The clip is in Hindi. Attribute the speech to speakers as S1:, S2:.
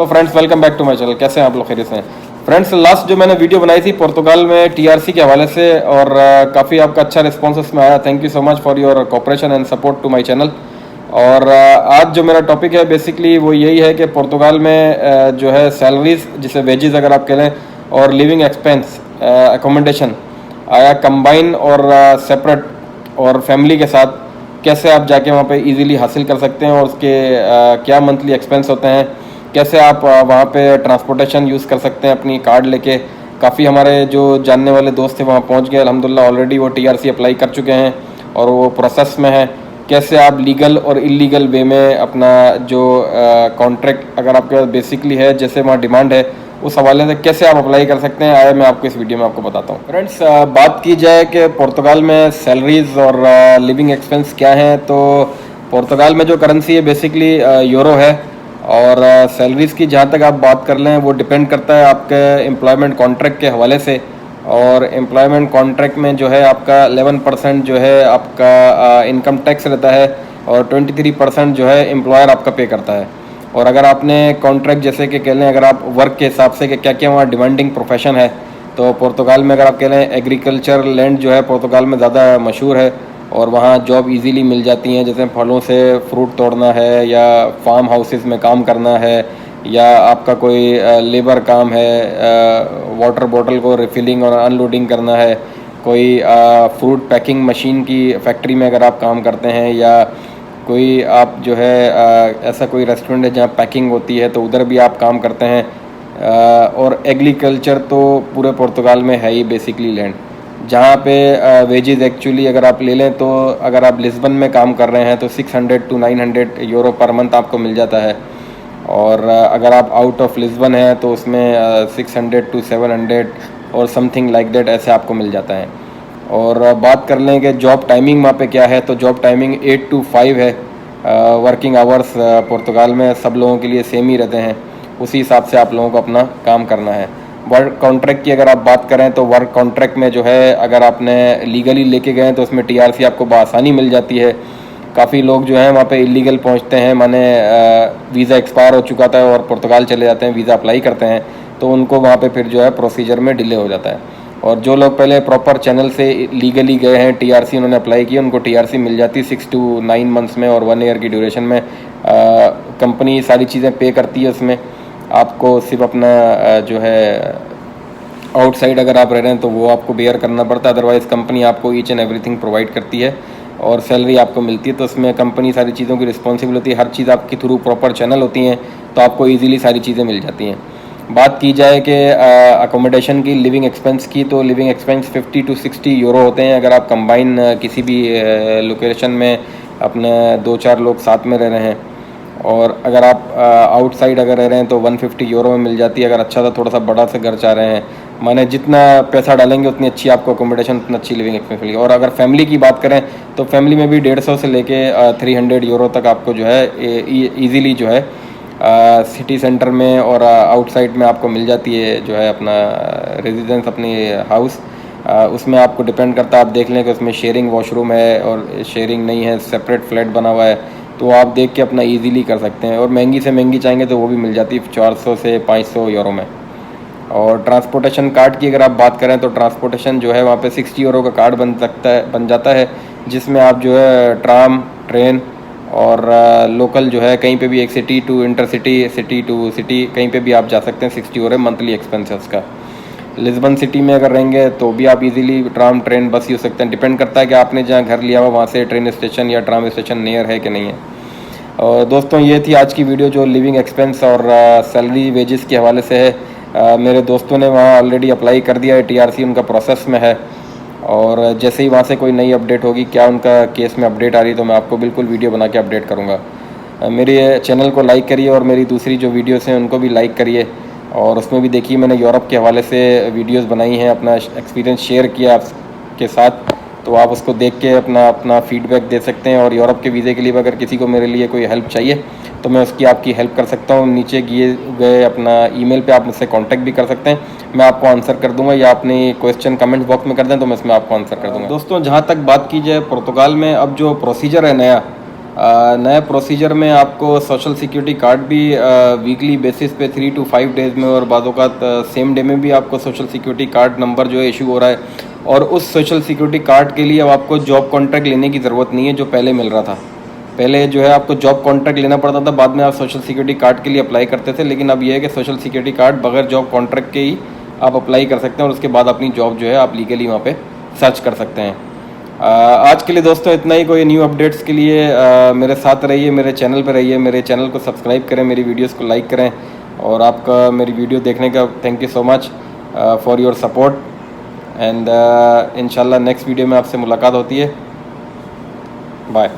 S1: तो friends welcome back to my channel. कैसे हैं आप लोग? खैरियत से हैं? फ्रेंड्स लास्ट जो मैंने वीडियो बनाई थी पुर्तगाल में टीआरसी के हवाले से और काफ़ी आपका अच्छा रिस्पॉन्स उसमें आया। Thank you so much for your cooperation and support to my channel. और आज जो मेरा टॉपिक है बेसिकली वो यही है कि पुर्तगाल में जो है सैलरीज जिसे वेजेस अगर आप कह लें और लिविंग एक्सपेंस अकोमोडेशन आया कंबाइन और सेपरेट और फैमिली के साथ कैसे आप जाके वहाँ पे इजीली हासिल कर सकते हैं और उसके क्या मंथली एक्सपेंस होते हैं, कैसे आप वहाँ पे ट्रांसपोर्टेशन यूज़ कर सकते हैं अपनी कार्ड लेके। काफ़ी हमारे जो जानने वाले दोस्त थे वहाँ पहुँच गए अल्हम्दुलिल्लाह, ऑलरेडी वो टीआरसी अप्लाई कर चुके हैं और वो प्रोसेस में है। कैसे आप लीगल और इलीगल वे में अपना जो कॉन्ट्रैक्ट अगर आपके पास बेसिकली है जैसे वहाँ डिमांड है उस हवाले से कैसे आप अप्लाई कर सकते हैं, आया मैं आपको इस वीडियो में आपको बताता हूँ। फ्रेंड्स बात की जाए कि पुर्तगाल में सैलरीज और लिविंग एक्सपेंस क्या हैं, तो पुर्तगाल में जो करेंसी है बेसिकली यूरो है और सैलरीज़ की जहाँ तक आप बात कर लें वो डिपेंड करता है आपके एम्प्लॉयमेंट कॉन्ट्रैक्ट के हवाले से। और एम्प्लॉयमेंट कॉन्ट्रैक्ट में जो है आपका 11% जो है आपका इनकम टैक्स रहता है और 23% जो है एम्प्लॉयर आपका पे करता है। और अगर आपने कॉन्ट्रैक्ट जैसे कि कह लें अगर आप वर्क के हिसाब से कि क्या क्या वहाँ डिमांडिंग प्रोफेशन है, तो पुर्तगाल में अगर आप कह लें एग्रीकल्चर लैंड जो है पुर्तगाल में ज़्यादा मशहूर है और वहाँ जॉब इजीली मिल जाती हैं, जैसे फलों से फ्रूट तोड़ना है या फार्म हाउसेस में काम करना है या आपका कोई लेबर काम है, वाटर बॉटल को रिफिलिंग और अनलोडिंग करना है, कोई फ्रूट पैकिंग मशीन की फैक्ट्री में अगर आप काम करते हैं या कोई आप जो है ऐसा कोई रेस्टोरेंट है जहाँ पैकिंग होती है तो उधर भी आप काम करते हैं। और एग्रीकल्चर तो पूरे पुर्तगाल में है ही बेसिकली लैंड जहाँ पे वेजेस एक्चुअली अगर आप ले लें तो अगर आप लिस्बन में काम कर रहे हैं तो 600 to 900 यूरो पर मंथ आपको मिल जाता है। और अगर आप आउट ऑफ लिस्बन हैं तो उसमें 600 to 700 और समथिंग लाइक दैट ऐसे आपको मिल जाता है। और बात कर लें कि जॉब टाइमिंग वहाँ पे क्या है, तो जॉब टाइमिंग 8 to 5 है। वर्किंग आवर्स पुर्तगाल में सब लोगों के लिए सेम ही रहते हैं, उसी हिसाब से आप लोगों को अपना काम करना है। वर्क कॉन्ट्रैक्ट की अगर आप बात करें तो वर्क कॉन्ट्रैक्ट में जो है अगर आपने लीगली लेके गए तो उसमें टीआरसी आपको बआसानी मिल जाती है। काफ़ी लोग जो हैं वहाँ पे इलीगल पहुँचते हैं, माने वीज़ा एक्सपायर हो चुका था और पुर्तगाल चले जाते हैं, वीज़ा अप्लाई करते हैं तो उनको वहाँ पे फिर जो है प्रोसीजर में डिले हो जाता है। और जो लोग पहले प्रॉपर चैनल से लीगली गए हैं, टीआरसी उन्होंने अप्लाई किया, उनको टीआरसी मिल जाती है 6 to 9 मंथ्स में और 1 ईयर की ड्यूरेशन में। कंपनी सारी चीज़ें पे करती है, उसमें आपको सिर्फ अपना जो है आउटसाइड अगर आप रह रहे हैं तो वो आपको बेयर करना पड़ता है, अदरवाइज़ कंपनी आपको ईच एंड एवरीथिंग प्रोवाइड करती है और सैलरी आपको मिलती है। तो उसमें कंपनी सारी चीज़ों की रिस्पॉन्सिबल होती है, हर चीज़ आपके थ्रू प्रॉपर चैनल होती हैं तो आपको ईजीली सारी चीज़ें मिल जाती हैं। बात की जाए कि अकोमोडेशन की, लिविंग एक्सपेंस की, तो लिविंग एक्सपेंस 50 to 60 यूरो होते हैं अगर आप कंबाइन किसी भी लोकेशन में अपने 2-4 लोग साथ में रह रहे हैं। और अगर आप आउटसाइड अगर रह रहे हैं तो 150 यूरो में मिल जाती है अगर अच्छा सा थोड़ा सा बड़ा सा घर चाह रहे हैं। माने जितना पैसा डालेंगे उतनी अच्छी आपको अकोमोडेशन, उतना अच्छी लिविंग एक्सपेंस मिलेगी। और अगर फैमिली की बात करें तो फैमिली में भी 150 से लेके 300 यूरो तक आपको जो है ईज़िली जो है सिटी सेंटर में और आउटसाइड में आपको मिल जाती है जो है अपना रेजिडेंस, अपनी हाउस। उसमें आपको डिपेंड करता है, आप देख लें कि उसमें शेयरिंग वॉशरूम है और शेयरिंग नहीं है, सेपरेट फ्लैट बना हुआ है, तो आप देख के अपना इजीली कर सकते हैं। और महंगी से महंगी चाहेंगे तो वो भी मिल जाती है 400 से 500 यूरो में। और ट्रांसपोर्टेशन कार्ड की अगर आप बात करें तो ट्रांसपोर्टेशन जो है वहाँ पे 60 यूरो का कार्ड बन जाता है जिसमें आप जो है ट्राम, ट्रेन और लोकल जो है कहीं पे भी एक city to intercity, city to city कहीं पे भी आप जा सकते हैं। 60 यूरो मंथली एक्सपेंस है उसका। लिस्बन सिटी में अगर रहेंगे तो भी आप इजीली ट्राम, ट्रेन, बस यूज़ सकते हैं, डिपेंड करता है कि आपने जहाँ घर लिया हुआ वहाँ से ट्रेन स्टेशन या ट्राम स्टेशन नियर है कि नहीं है। और दोस्तों ये थी आज की वीडियो जो लिविंग एक्सपेंस और सैलरी वेजेस के हवाले से है। मेरे दोस्तों ने वहाँ ऑलरेडी अप्लाई कर दिया है, टीआरसी उनका प्रोसेस में है और जैसे ही वहाँ से कोई नई अपडेट होगी, क्या उनका केस में अपडेट आ रही तो मैं आपको बिल्कुल वीडियो बना के अपडेट करूँगा। मेरे चैनल को लाइक करिए और मेरी दूसरी जो वीडियोस हैं उनको भी लाइक करिए और उसमें भी देखिए मैंने यूरोप के हवाले से वीडियोस बनाई हैं, अपना एक्सपीरियंस शेयर किया आपके साथ, तो आप उसको देख के अपना फीडबैक दे सकते हैं। और यूरोप के वीज़े के लिए अगर किसी को मेरे लिए कोई हेल्प चाहिए तो मैं उसकी आपकी हेल्प कर सकता हूँ। नीचे दिए गए अपना ईमेल पे आप मुझसे कांटेक्ट भी कर सकते हैं, मैं आपको आंसर कर दूंगा, या अपने क्वेश्चन कमेंट बॉक्स में कर दें तो मैं इसमें आपको आंसर कर दूंगा। दोस्तों जहाँ तक बात की जाए पुर्तगाल में अब जो प्रोसीजर है नया, नए प्रोसीजर में आपको सोशल सिक्योरिटी कार्ड भी वीकली बेसिस पे 3 to 5 डेज़ में और बाज़ों का सेम डे में भी आपको सोशल सिक्योरिटी कार्ड नंबर जो है इशू हो रहा है। और उस सोशल सिक्योरिटी कार्ड के लिए अब आपको जॉब कॉन्ट्रैक्ट लेने की ज़रूरत नहीं है जो पहले मिल रहा था। पहले जो है आपको जॉब कॉन्ट्रैक्ट लेना पड़ता था, बाद में आप सोशल सिक्योरिटी कार्ड के लिए अप्लाई करते थे, लेकिन अब ये है कि सोशल सिक्योरिटी कार्ड बगैर जॉब कॉन्ट्रैक्ट के ही आप अप्लाई कर सकते हैं और उसके बाद अपनी जॉब जो है आप लीगली वहाँ पे सर्च कर सकते हैं। आज के लिए दोस्तों इतना ही। कोई न्यू अपडेट्स के लिए मेरे साथ रहिए, मेरे चैनल पर रहिए, मेरे चैनल को सब्सक्राइब करें, मेरी वीडियोस को लाइक करें। और आपका मेरी वीडियो देखने का thank you so much for your support. And इंशाल्लाह नेक्स्ट वीडियो में आपसे मुलाकात होती है। बाय।